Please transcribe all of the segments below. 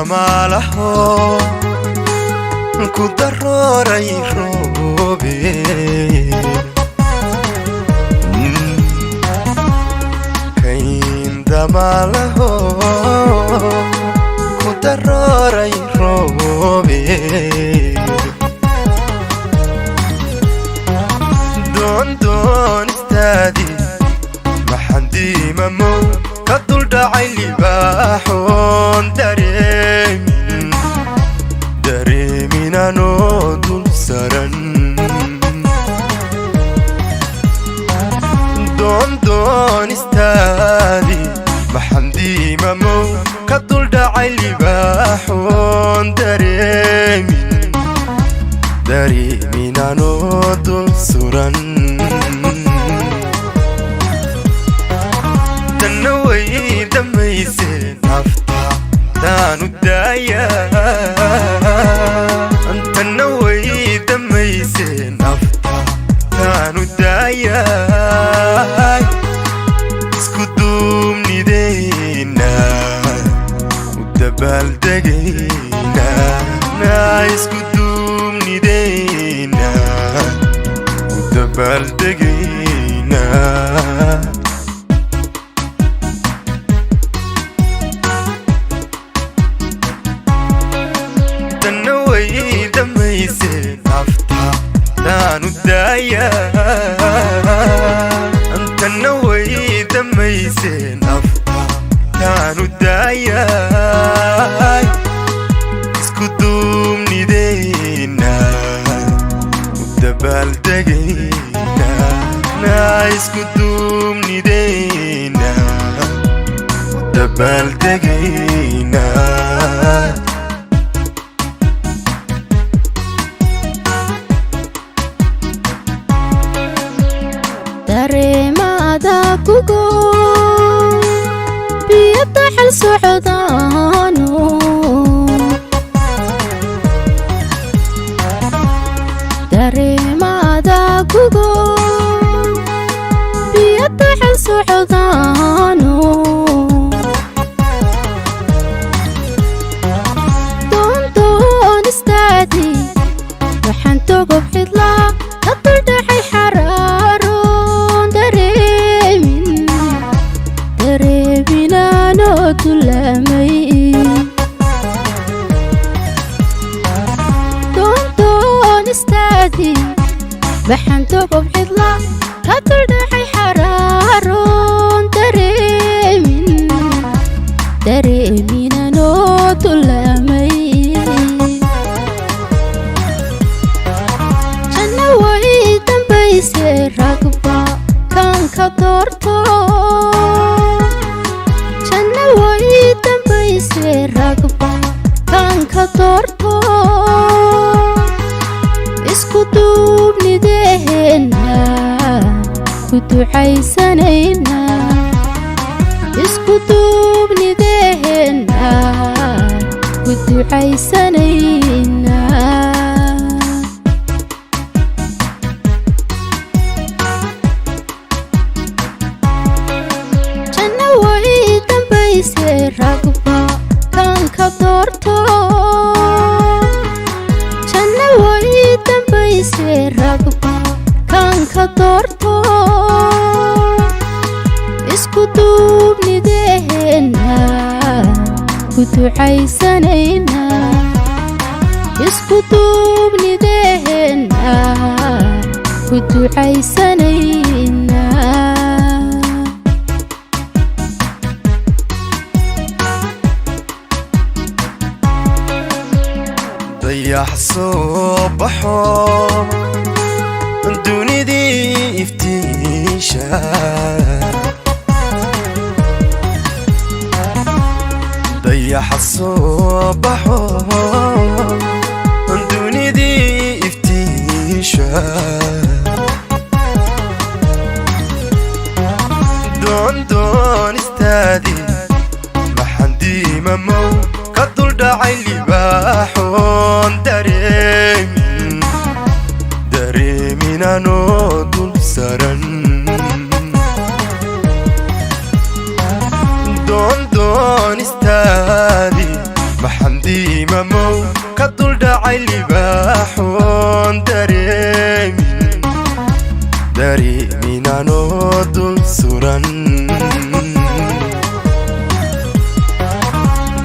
damaalaho ku darooray roobe kayn damaalaho ku darooray roobe don istaadi maxandi mamo kadul dhacay libaaxoon dareemin anoo dul saran don istaadi maxandi mamo kadul dhacay libaaxoon dareemin anoo dul suran تنوي دمي سين أفتح دانو دايا أنت نوي دمي سين أفتح دانو دايا اسكتوم ندينا ودبال دقينا اسكتوم ندينا ودبال دقينا تنوي دمي سين أفتح دانو دايا أنت نوي دمي سين أفتح دانو دايا اسكتوم ندينا ودبال دقينا اسكتوم ندينا ودبال دقينا dareemada kugu biyada xal socdaano dareemada kugu biyada xal socdaano don istaadi waxaan togob xidlaa kadul dhaxay xaraaro don istaadi waxaan togob xidlaa kadul dhaxay xaraaroon dareemin anoo dulamay janna way dambayse ragba kan ka doorto janna way dambayse ragba kan ka doorto isku duubnideena ku ducaysanayna isku duubnideena ku ducaysanayna janna way dambayse ragba kan ka doorto janna way dambayse ragba kan ka doorto isku duubnideena ku ducaysanayna isku duubnideena ku ducaysanayna ضيح صبحو دوني افتيشا ضيح صبحو دوني افتيشا don istaadi maxandi mamo kadul dhacay libaaxoon dareemin anoo dul saran don istaadi maxandi anoo dul suran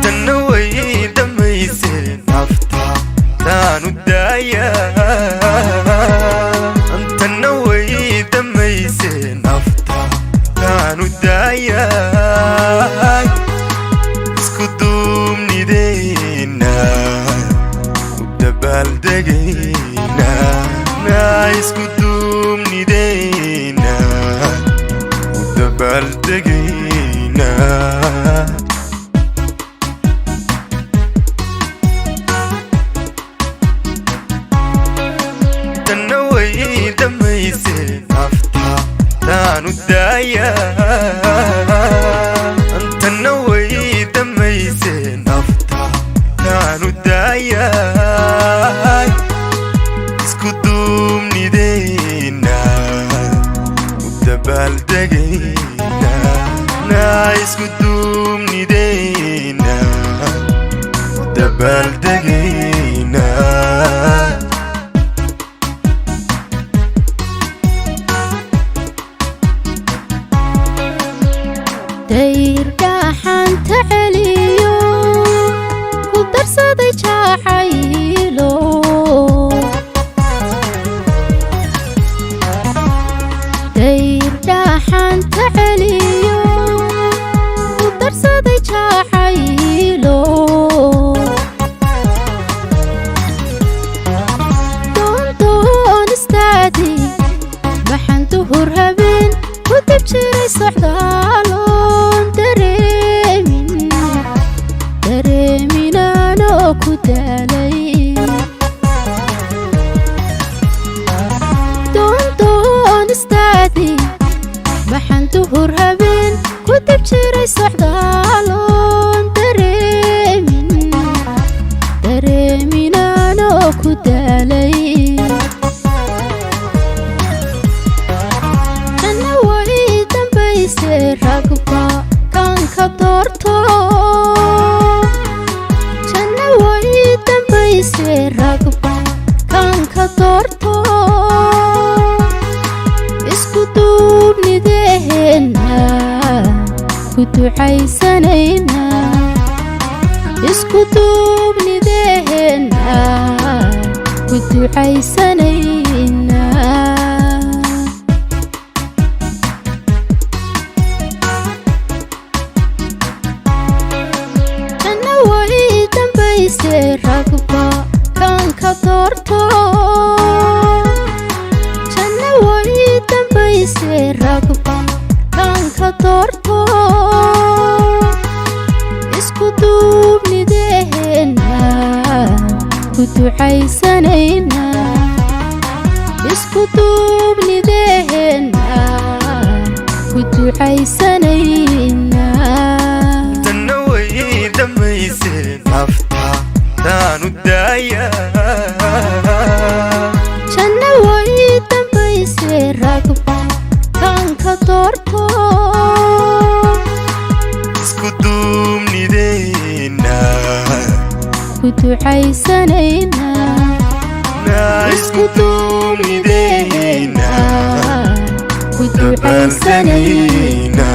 tanna way dhammaysay nafta taanu daaya tanna way dhammaysay nafta taanu daaya isku duubnidayna u dabaaldegayna isku duubnidayna u dabaaldegayna tanna way dhammaysay nafta taanu daaya tanna way dhammaysay nafta taanu daaya isku duubnidayna u dabaaldegayna isku duubnidayna u dabaaldegayna dayr dhaxanta celiyo ku darsaday jacaylo dayr dhaxanta celiyo ku darsaday jacaylo doondoon istaadi maxaan duhur habeen ku dib jiray socdaaloon dareeminaanoo ku daalay doondoon istaadi maxaan duhur habeen ku dib jiray socdaaloon dareeminaanoo ku daalay ragba kanka doorto janna way dambaysay ragba kanka doorto isku duubnidayna ku ducaysanayna isku duubnidayna ku ducaysanayna ragba kanka doorto janna way dambaysay ragba kanka doorto isku duubnidayna ku ducaysanayna isku duubnidayna ku ducaysanayna tanna way dhammaysay nafta taanu daaya janna way dambaysay ragba kanka doorto isku duubnidayna ku ducaysanayna isku duubnidayna ku ducaysanayna